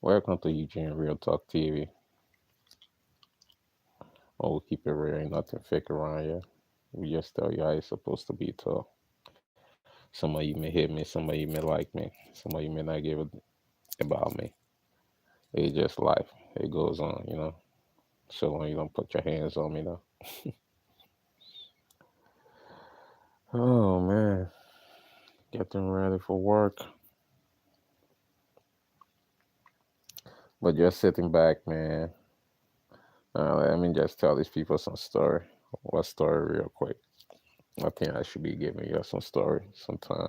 Welcome to Eugene Real Talk TV. Oh, we keep it real, ain't nothing fake around here. We just tell you how it's supposed to be told. Some of you may hate me, some of you may like me, some of you may not give a about me. It's just life. It goes on. So long you don't put your hands on me though. Oh man, getting ready for work. But just sitting back, man. Let me just tell these people some story. What story real quick? I think I should be giving you some story sometime.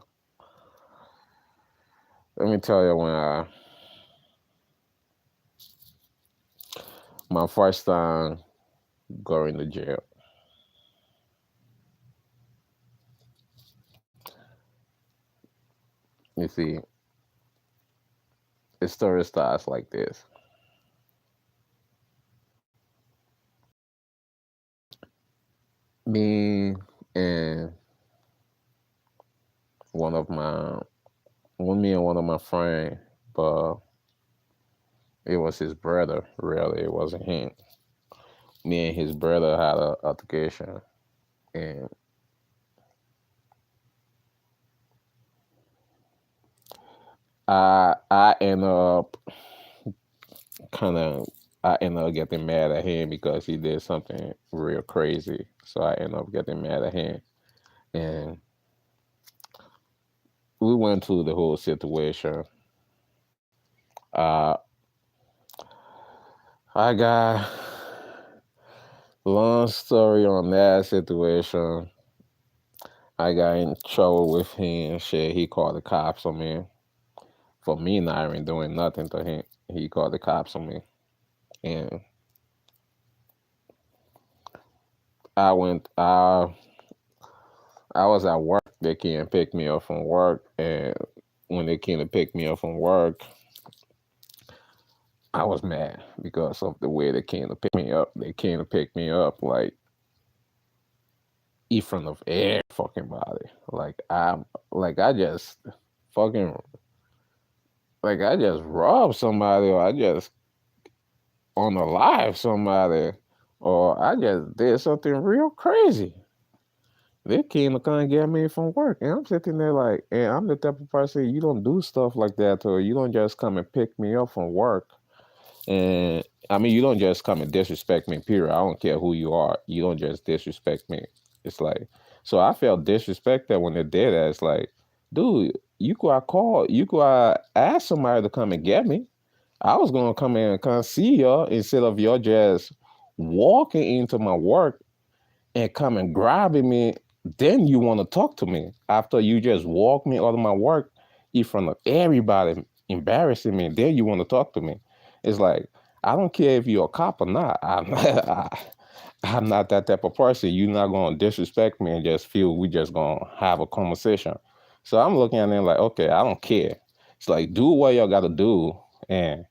Let me tell you when I my first time going to jail. You see, the story starts like this. Me and one of my me and one of my friend, but it was his brother. Really, it wasn't him. Me and his brother had a altercation, and I ended up kind of I ended up getting mad at him because he did something real crazy. So I ended up getting mad at him, and we went through the whole situation. Uh, I got long story on that situation. I got in trouble with him. Shit, he called the cops on me for me not even doing nothing to him. He called the cops on me, and I went. I was at work. They came and picked me up from work, and when they came to pick me up from work, I was mad because of the way they came to pick me up. They came to pick me up like in front of every fucking body. I just fucking I just robbed somebody, or I just on the live somebody, or I just did something real crazy. They came to come and get me from work, and I'm sitting there like, and I'm the type of person you don't do stuff like that, or you don't just come and pick me up from work. And I mean, you don't just come and disrespect me, period. I don't care who you are. You don't just disrespect me. It's like, so I felt disrespected when they did that. It's like, dude, you could ask somebody to come and get me. I was gonna come in and come see y'all instead of y'all just walking into my work and come and grabbing me. Then you want to talk to me after you just walk me out of my work in front of everybody, embarrassing me. Then you want to talk to me. It's like I don't care if you're a cop or not. I'm not that type of person. You're not gonna disrespect me and just feel we just gonna have a conversation. So I'm looking at them like, okay, I don't care. It's like do what y'all gotta do, and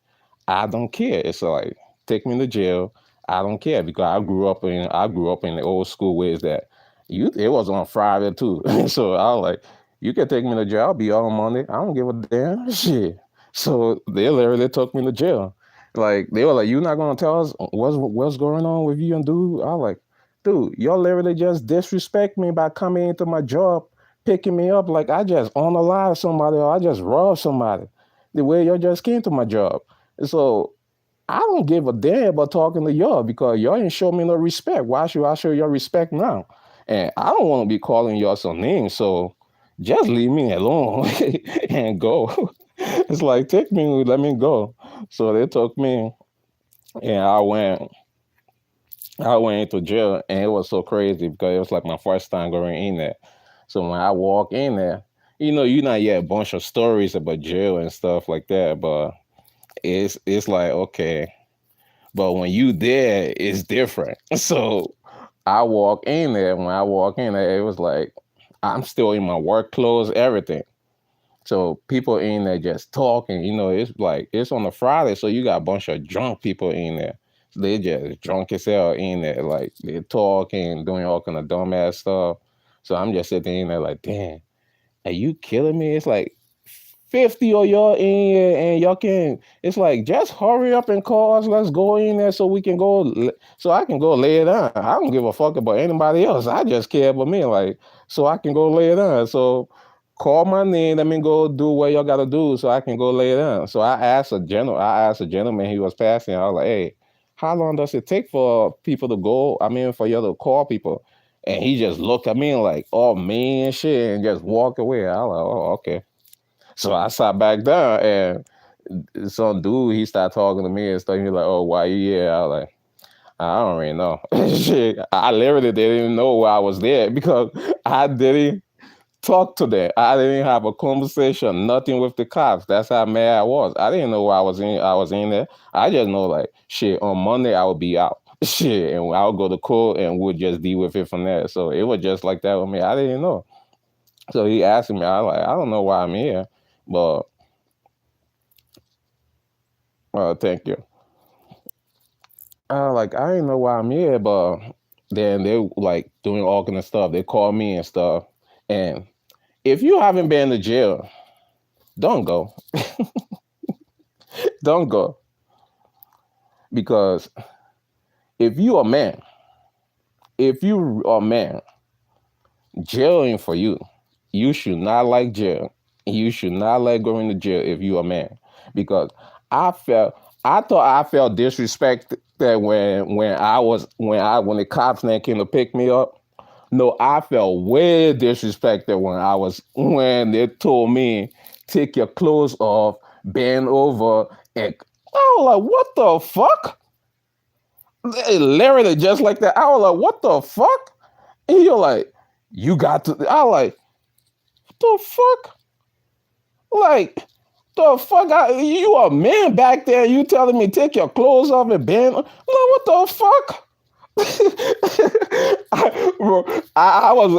I don't care. It's like take me to jail. I don't care because I grew up in the old school ways that you it was on Friday too. So I was like, you can take me to jail. I'll be out on Monday. I don't give a damn shit. So they literally took me to jail. Like they were like, "You're not gonna tell us what's going on with you and dude." I was like, "Dude, y'all literally just disrespect me by coming into my job, picking me up like I just unalive somebody or I just robbed somebody. The way y'all just came to my job." So I don't give a damn about talking to y'all because y'all ain't show me no respect. Why should I show y'all respect now? And I don't want to be calling y'all some names, so just leave me alone and go. It's like take me, let me go. So they took me, and I went into jail, and it was so crazy because it was like my first time going in there. So when I walk in there, you not yet a bunch of stories about jail and stuff like that, but it's like okay, but when you there, it's different. So I walk in there. When I walk in there, it was like I'm still in my work clothes, everything. So people in there just talking. It's like it's on a Friday, so you got a bunch of drunk people in there. They just drunk as hell in there, like they're talking, doing all kind of dumbass stuff. So I'm just sitting in there like, damn, are you killing me? It's like 50 of y'all in here and y'all can, it's like, just hurry up and call us. Let's go in there so we can go, so I can go lay it down. I don't give a fuck about anybody else. I just care about me. Like, so I can go lay it down. So call my name. Let me go do what y'all got to do so I can go lay it down. So I asked a gentleman he was passing. I was like, hey, how long does it take for people to go? I mean, for you to call people? And he just looked at me like, oh man, shit, and just walked away. I was like, oh, okay. So I sat back down and some dude, he started talking to me and stuff. He was like, oh, why you here? I was like, I don't really know. Shit, I literally didn't even know why I was there because I didn't talk to them. I didn't have a conversation, nothing with the cops. That's how mad I was. I didn't know why I was in there. I just know like shit, on Monday I would be out. Shit, and I'll go to court and we'll just deal with it from there. So it was just like that with me. I didn't know. So he asked me, I was like, I don't know why I'm here. But thank you. Like I didn't know why I'm here, but then they like doing all kind of stuff. They call me and stuff. And if you haven't been to jail, don't go. Don't go. Because if you a man, if you are a man, jail ain't for you. You should not like jail. You should not like going to jail if you a man. Because I felt I thought I felt disrespected when the cops then came to pick me up. No, I felt way disrespected when they told me take your clothes off, bend over, and I was like, what the fuck? Literally just like that. I was like, what the fuck? And you're like, you got to. I was like, the fuck? Like, the fuck? You a man back there? You telling me take your clothes off and bend? Like, what the fuck? Bro, I was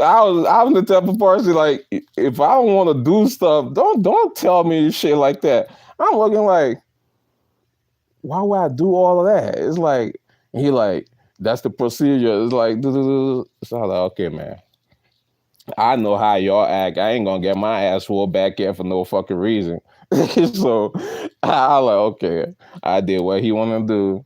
the type of person like if I don't want to do stuff, don't tell me shit like that. I'm looking like, why would I do all of that? It's like he like that's the procedure. It's like so I was like, okay, man. I know how y'all act. I ain't gonna get my ass whooped back here for no fucking reason. So I like, okay, I did what he wanted to do.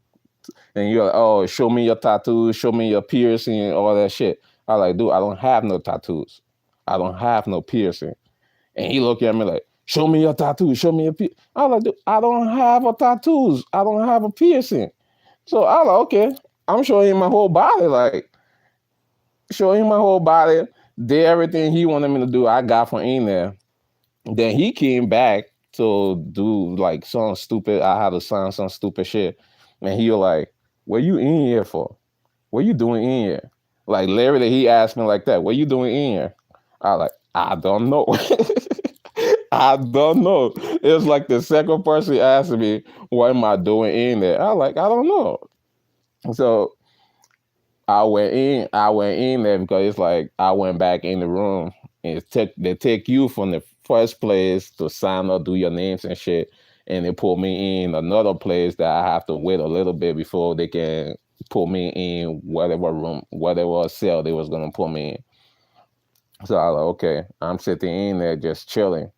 And you're like, oh, show me your tattoos, show me your piercing, all that shit. I like, dude, I don't have no tattoos. I don't have no piercing. And he looked at me like, show me your tattoo, show me your piercing. I like, dude, I don't have a tattoos. I don't have a piercing. So I like, okay, I'm showing him my whole body, like, showing him my whole body, did everything he wanted me to do, I got from in there. Then he came back to do like some stupid, I had to sign some stupid shit. And he was like, what you in here for? What you doing in here? Like literally he asked me like that, what you doing in here? I like, I don't know. I don't know. It was like the second person asking me, what am I doing in there? I like, I don't know. So I went in there because it's like I went back in the room and they take you from the first place to sign up, do your names and shit, and they put me in another place that I have to wait a little bit before they can put me in whatever room, whatever cell they was gonna put me in. So I was like, okay, I'm sitting in there just chilling.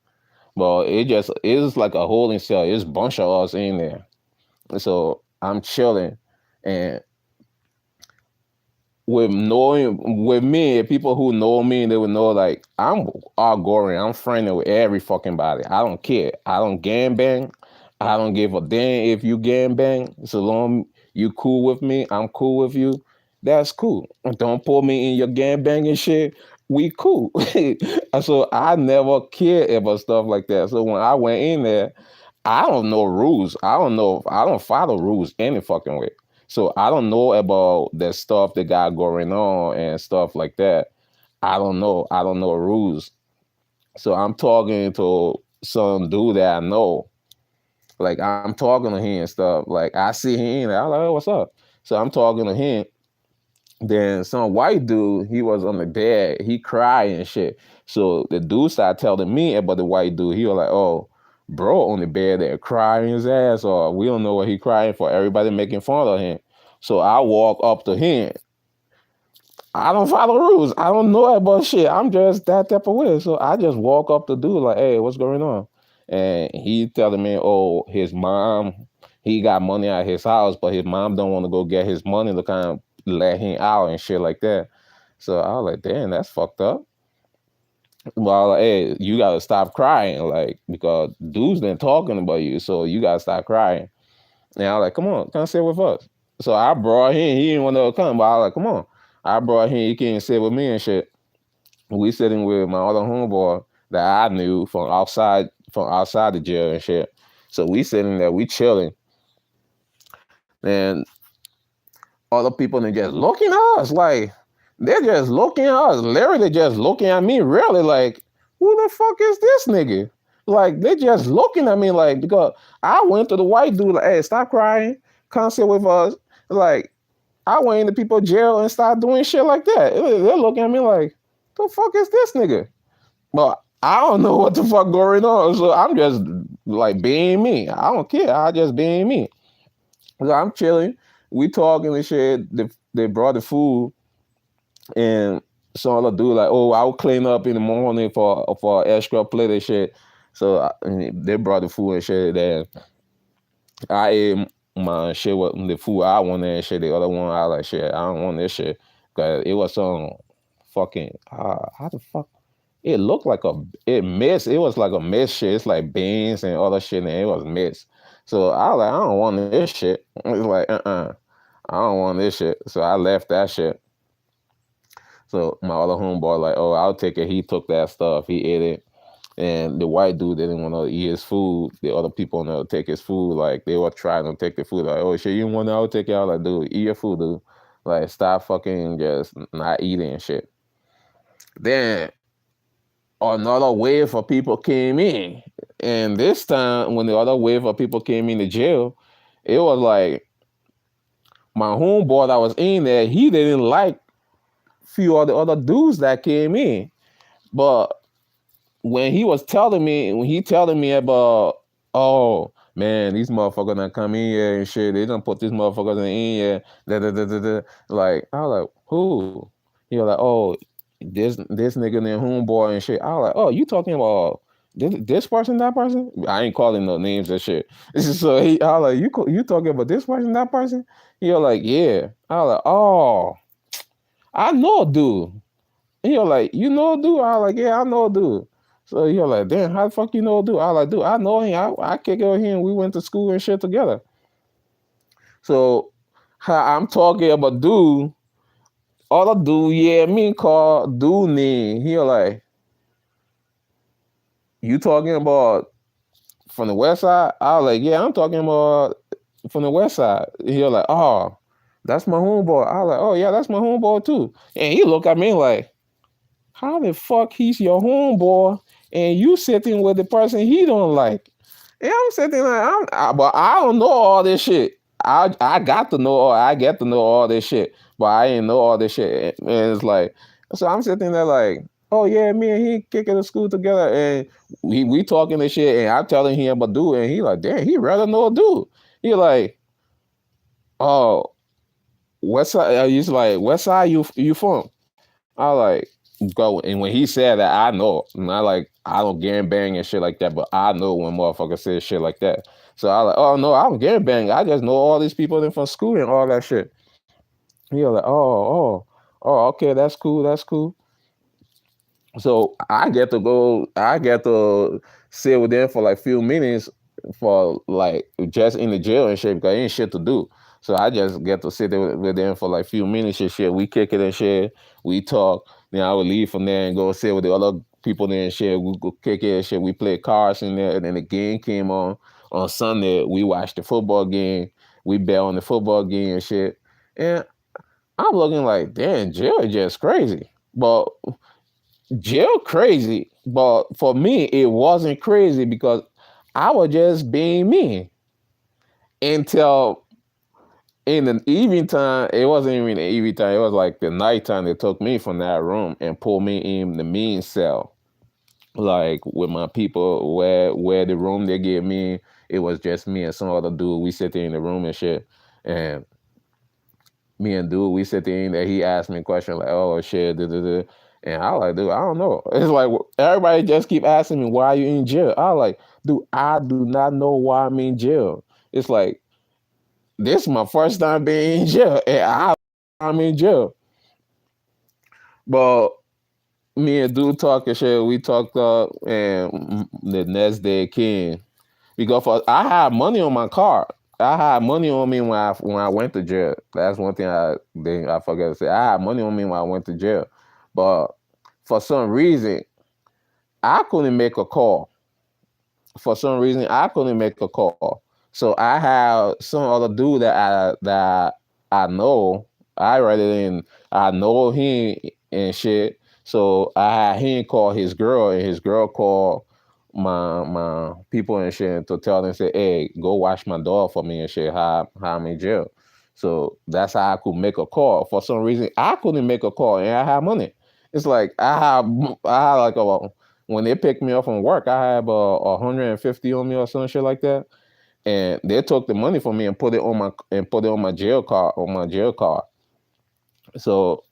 But it's like a holding cell. It's a bunch of us in there. So I'm chilling and with me, people who know me, they would know like I'm outgoing. I'm friendly with every fucking body. I don't care. I don't gang bang. I don't give a damn if you gang bang. So long you cool with me, I'm cool with you. That's cool. Don't put me in your gang banging shit. We cool. So I never care about stuff like that. So when I went in there, I don't know rules. I don't know. I don't follow rules any fucking way. So I don't know about the stuff that got going on and stuff like that. I don't know. I don't know rules. So I'm talking to some dude that I know. Like I'm talking to him and stuff. Like I see him, and I'm like, oh, what's up? So I'm talking to him. Then some white dude, he was on the bed, he cried and shit. So the dude started telling me about the white dude. He was like, oh, bro on the bed there crying his ass off. We don't know what he crying for. Everybody making fun of him. So I walk up to him. I don't follow rules. I don't know about shit. I'm just that type of way. So I just walk up to dude like, hey, what's going on? and he telling me, oh, his mom, he got money at his house, but his mom don't want to go get his money to kind of let him out and shit like that. So I was like, damn, that's fucked up. Well, like, hey, you gotta stop crying, like, because dude's been talking about you, so you gotta stop crying. And I was like, come on, come sit with us. So I brought him. He didn't want to come, but I was like, come on. I brought him. He came sit with me and shit. We sitting with my other homeboy that I knew from outside the jail and shit. So we sitting there, we chilling, and other people they just looking at us like they're just looking at us, literally just looking at me, really like, who the fuck is this nigga? Like they just looking at me like because I went to the white dude like, hey, stop crying, come sit with us. Like I went into people jail and started doing shit like that. They're looking at me like, the fuck is this nigga? But I don't know what the fuck going on. So I'm just like being me. I don't care. I just being me. So I'm chilling. We talking and shit. They brought the food and some other dude like, oh, I'll clean up in the morning for extra plate and shit. So they brought the food and shit. Then I ate my shit with the food I wanted and shit. The other one I like shit. I don't want this shit because it was some fucking how the fuck it looked like it missed. It was like a mixed shit. It's like beans and other shit, and it was mixed. So I was like, I don't want this shit. It's like, I don't want this shit. So I left that shit. So my other homeboy like, oh, I'll take it. He took that stuff. He ate it. And the white dude didn't want to eat his food. The other people wanted to take his food. Like they were trying to take the food. Like, oh shit, you want to? I'll take it. I was like, dude, eat your food, dude. Like stop fucking just not eating and shit. Then another wave of people came in. And this time, when the other wave of people came into jail, it was like my homeboy that was in there, he didn't like few of the other dudes that came in. But when he telling me about, oh man, these motherfuckers not come in here and shit, they don't put these motherfuckers in here, da, da, da, da, da. Like I was like, who? He was like, oh, this nigga named homeboy and shit. I was like, oh, you talking about this person, that person? I ain't calling no names and shit. So I was like, you talking about this person, that person? He was like, yeah. I was like, oh, I know a dude. He was like, you know a dude? I was like, yeah, I know a dude. So he was like, damn, how the fuck you know a dude? I was like, dude, I know him. I kick it with him. We went to school and shit together. So how I'm talking about dude, other dude, yeah, me call dude name. He was like, you talking about from the west side? I was like, yeah, I'm talking about from the west side. He was like, oh, that's my homeboy. I was like, oh yeah, that's my homeboy too. And he looked at me like, how the fuck he's your homeboy and you sitting with the person he don't like? And I'm sitting like, but I don't know all this shit. I got to know, I get to know all this shit, but I ain't know all this shit. And it's like, so I'm sitting there like, oh yeah, me and he kicking the school together, and we talking this shit, and I'm telling him about dude, and he like, damn, he rather know a dude. He like, oh, west side. He's like, west side, you from? I like go, and when he said that, I know. Not like I don't gang bang and shit like that, but I know when motherfuckers say shit like that. So I like, oh no, I don't gang bang. I just know all these people in from school and all that shit. He was like, oh, okay, that's cool, that's cool. So I get to sit with them for like few minutes for like just in the jail and shit because ain't shit to do. So I just get to sit there with them for like few minutes and shit. We kick it and shit. We talk. Then I would leave from there and go sit with the other people there and shit. We go kick it and shit. We play cards in there. And then the game came on Sunday. We watched the football game. We bet on the football game and shit. And I'm looking like, damn, jail is just crazy. But jail crazy, but for me it wasn't crazy because I was just being me until in the evening time. It wasn't even the evening time, it was like the nighttime. They took me from that room and pulled me in the mean cell, like with my people, where the room they gave me, it was just me and some other dude. We sit there in the room and shit, and me and dude, we sit there in there. He asked me a question like, "Oh shit," da, da, da. And I was like, dude, I don't know. It's like everybody just keep asking me, why are you in jail? I was like, dude, I do not know why I'm in jail. It's like this is my first time being in jail, and I'm in jail. But me and dude talking shit. We talked up, and the next day came. Because I had money on my car. I had money on me when I went to jail. That's one thing I forgot to say. I had money on me when I went to jail, but for some reason I couldn't make a call. For some reason I couldn't make a call. So I had some other dude that I know. I already in I know him and shit. So I had him call his girl, and his girl called my people and shit to tell them, say, hey, go watch my dog for me and shit. How I'm in jail. So that's how I could make a call. For some reason I couldn't make a call, and I had money. It's like I had like a when they picked me up from work, I had 150 on me or some shit like that, and they took the money from me and put it on my jail card. So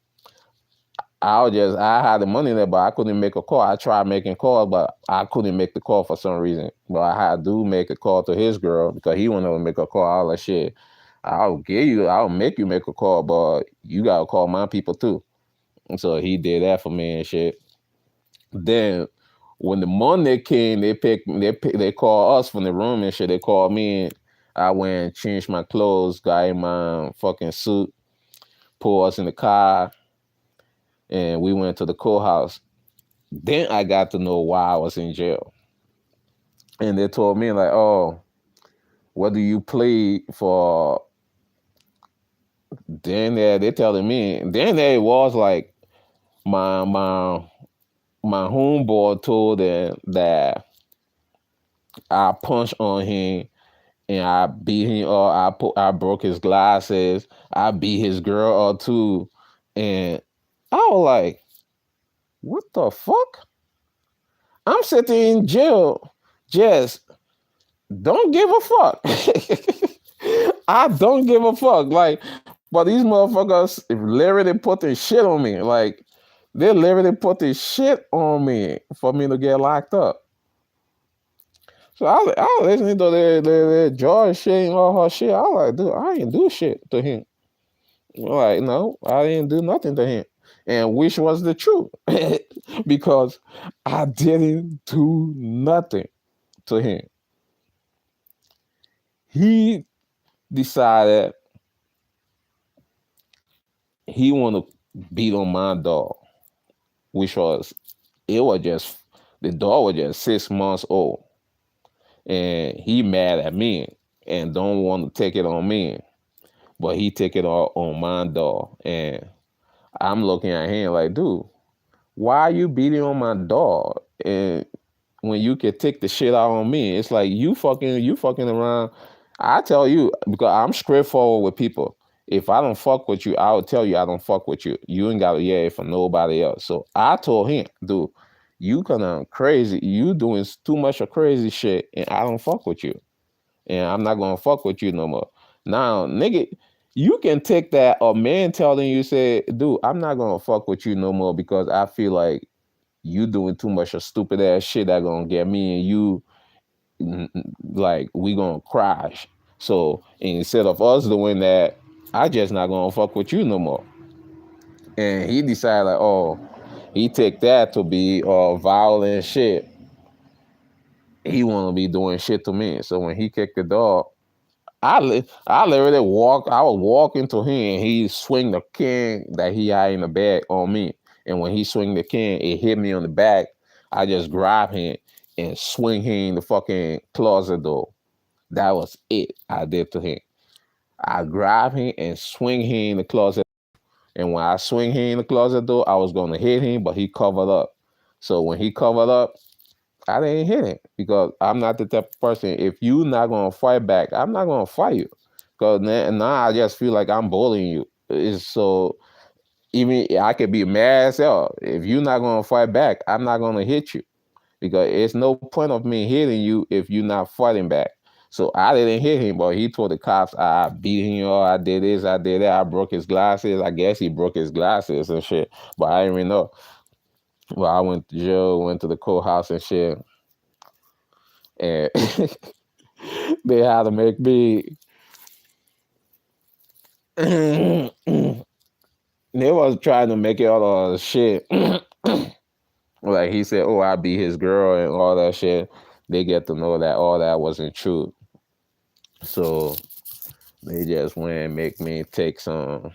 I had the money there, but I couldn't make a call. I tried making calls, but I couldn't make the call for some reason. But I had to make a call to his girl because he wanted to make a call. I was like, shit, I'll make you make a call, but you gotta call my people too. And so he did that for me and shit. Then when the Monday came, they called us from the room and shit. They called me. I went and changed my clothes, got in my fucking suit, pulled us in the car, and we went to the courthouse. Then I got to know why I was in jail, and they told me like, "Oh, what do you plead for?" Then they telling me. Then there it was like my my my homeboy told them that I punched on him and I beat him up. I broke his glasses. I beat his girl up too, and I was like, "What the fuck?" I'm sitting in jail, just don't give a fuck. I don't give a fuck. Like, but these motherfuckers literally put their shit on me. Like, they literally put their shit on me for me to get locked up. So I was listening to their George shit and all her shit. I was like, dude, I ain't do shit to him. Like, no, I didn't do nothing to him. And which was the truth. Because I didn't do nothing to him. He decided he want to beat on my dog, which was, it was just, the dog was just 6 months old. And he mad at me and don't want to take it on me. But he take it all on my dog. And I'm looking at him like, dude, why are you beating on my dog? And when you can take the shit out on me, it's like you fucking around. I tell you, because I'm straightforward with people. If I don't fuck with you, I'll tell you I don't fuck with you. You ain't gotta hear it from nobody else. So I told him, dude, you kinda crazy. You doing too much of crazy shit, and I don't fuck with you. And I'm not gonna fuck with you no more. Now, nigga, you can take that a man telling you, say, dude, I'm not gonna fuck with you no more because I feel like you doing too much of stupid ass shit that gonna get me and you like we gonna crash. So instead of us doing that, I just not gonna fuck with you no more. And he decided like, oh, he take that to be violent shit. He wanna be doing shit to me. So when he kicked the dog, I literally walk. I was walking to him, and he swing the can that he had in the bag on me. And when he swing the can, it hit me on the back. I just grab him and swing him in the fucking closet door. That was it. I did to him. I grab him and swing him in the closet. And when I swing him in the closet door, I was gonna hit him, but he covered up. So when he covered up, I didn't hit him because I'm not the type of person. If you not gonna fight back, I'm not gonna fight you. Cause now I just feel like I'm bullying you. It's so even I could be mad as hell. If you're not gonna fight back, I'm not gonna hit you because it's no point of me hitting you if you're not fighting back. So I didn't hit him, but he told the cops I beat him or I did this, I did that, I broke his glasses. I guess he broke his glasses and shit, but I didn't even know. Well, I went to jail, went to the courthouse and shit. and they had to make me. They was trying to make it all shit. Like he said, "Oh, I be his girl" and all that shit. They get to know that all that wasn't true. So they just went and make me take some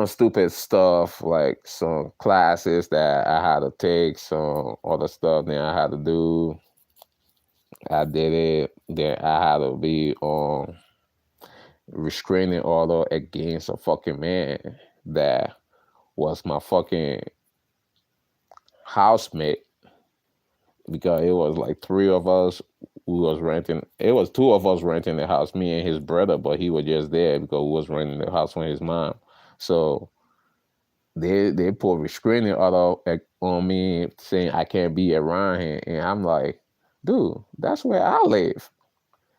stupid stuff, like some classes that I had to take, some other stuff that I had to do. I did it. Then I had to be restraining order against a fucking man that was my fucking housemate, because it was like three of us who was renting. It was two of us renting the house, me and his brother, but he was just there because we was renting the house from his mom. So they put restraining order on me, saying I can't be around him, and I'm like, dude, that's where I live.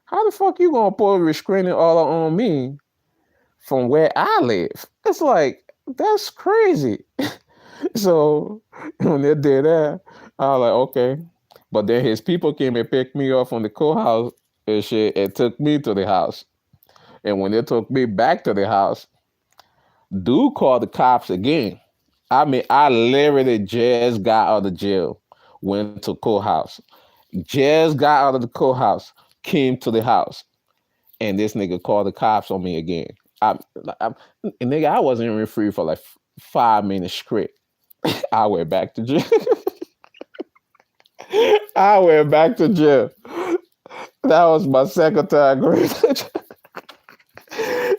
How the fuck you gonna put a restraining order on me from where I live? It's like, that's crazy. So when they did that, I was like, okay. But then his people came and picked me up from the courthouse and shit and took me to the house. And when they took me back to the house, dude called the cops again. I mean, I literally just got out of jail, went to courthouse, just got out of the courthouse, came to the house, and this nigga called the cops on me again. I nigga, I wasn't even free for like 5 minutes straight. I went back to jail. I went back to jail. That was my second time going to jail.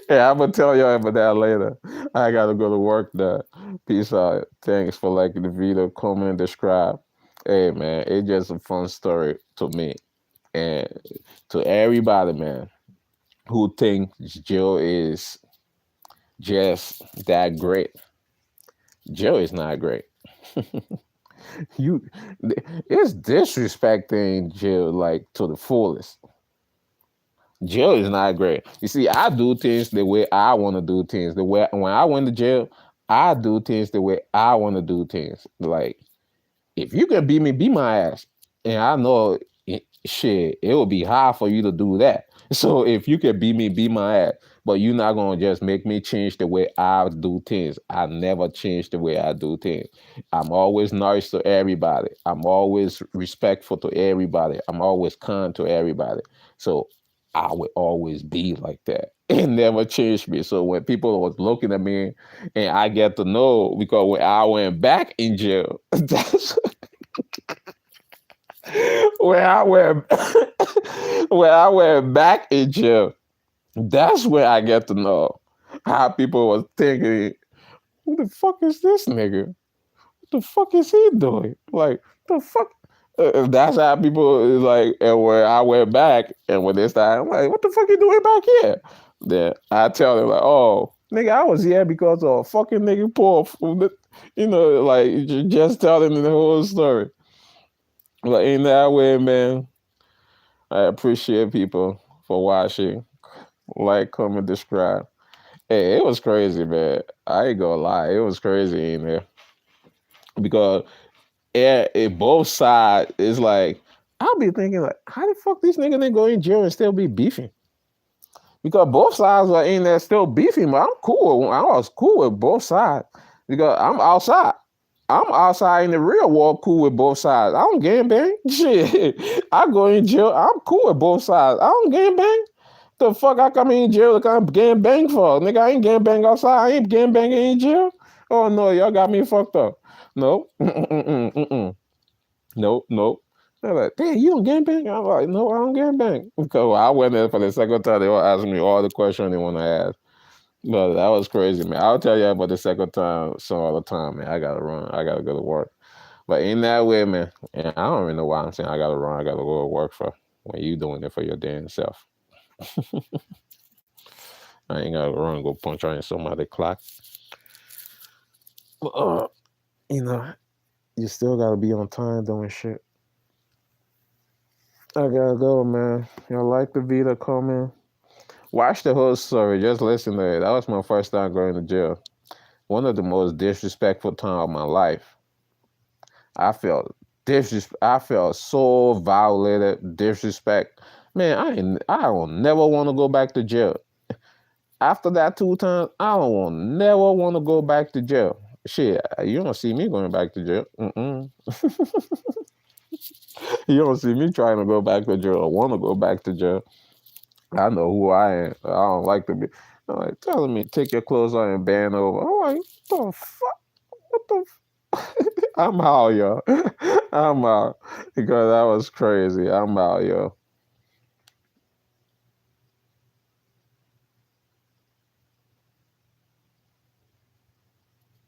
Yeah, I'm gonna tell y'all about that later. I gotta go to work now. Peace out. Thanks for liking the video, comment, and describe. Hey man, it's just a fun story to me and to everybody, man, who thinks jail is just that great. Jail is not great. you, it's disrespecting jail like to the fullest. Jail is not great. You see, I do things the way I want to do things. The way when I went to jail, I do things the way I want to do things. Like, if you can beat me, beat my ass. And I know shit, it will be hard for you to do that. So if you can beat me, beat my ass. But you're not gonna just make me change the way I do things. I never change the way I do things. I'm always nice to everybody. I'm always respectful to everybody. I'm always kind to everybody. So I will always be like that. It never changed me. So when people was looking at me and I get to know, because when I went back in jail, that's when I went when I went back in jail, that's where I get to know how people was thinking, who the fuck is this nigga? What the fuck is he doing? Like, the fuck? That's how people is like, and when I went back, and when they started, I'm like, what the fuck you doing back here? Then I tell them, like, oh, nigga, I was here because of a fucking nigga Paul. Like, just tell them the whole story. But in that way, man, I appreciate people for watching. Like, comment, describe. Hey, it was crazy, man. I ain't gonna lie, it was crazy in there because both sides is like, I'll be thinking like, how the fuck these niggas didn't go in jail and still be beefing? Because both sides are in there still beefing, but I'm cool. I was cool with both sides because I'm outside. I'm outside in the real world, cool with both sides. I don't gang bang. Shit, I go in jail. I'm cool with both sides. I don't gang bang. The fuck I come in jail like I'm gang bang for? Nigga, I ain't gang bang outside. I ain't gang banging in jail. Oh no, y'all got me fucked up. No. Nope, nope. They're like, damn, you don't gang bang? I'm like, no, I don't gang bang. Because I went there for the second time. They were asking me all the questions they want to ask. But that was crazy, man. I'll tell you about the second time some other time, man. I gotta run. I gotta go to work. But in that way, man, and I don't even know why I'm saying I gotta run. I gotta go to work for when you doing it for your damn self. I ain't gotta run, go punch on somebody's clock. But, you know, you still gotta be on time doing shit. I gotta go, man. Y'all like the video, comment. Watch the whole story. Just listen to it. That was my first time going to jail. One of the most disrespectful time of my life. I felt I felt so violated, disrespect. Man, I don't never want to go back to jail. After that 2 times, I don't want never want to go back to jail. Shit, you don't see me going back to jail. Mm-mm. You don't see me trying to go back to jail or want to go back to jail. I know who I am. I don't like to be. I'm like telling me take your clothes on and band over. I'm like, what the fuck? What the? I'm out, yo. I'm out because that was crazy. I'm out, yo.